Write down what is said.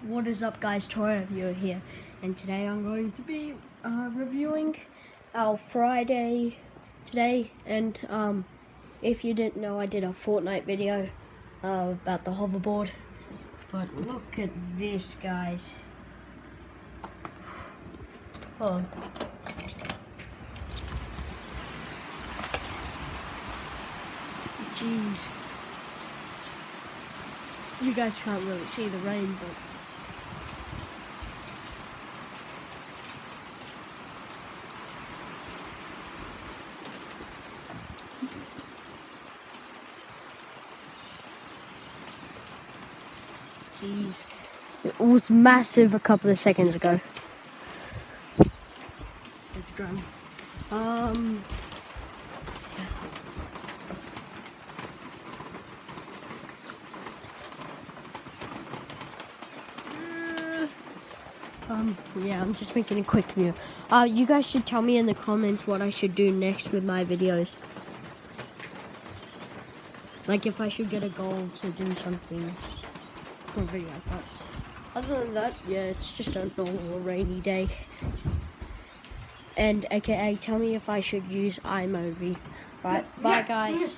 What is up, guys? Troy Reviewer here, and today I'm going to be reviewing our Friday today. And if you didn't know, I did a Fortnite video about the hoverboard. But look at this, guys. Oh. Jeez. You guys can't really see the rain, but jeez. It was massive a couple of seconds ago. It's drum. Yeah, I'm just making a quick video. You guys should tell me in the comments what I should do next with my videos. Like if I should get a goal to do something for a video. But other than that, yeah, it's just a normal rainy day. And AKA, tell me if I should use iMovie. Right, bye guys.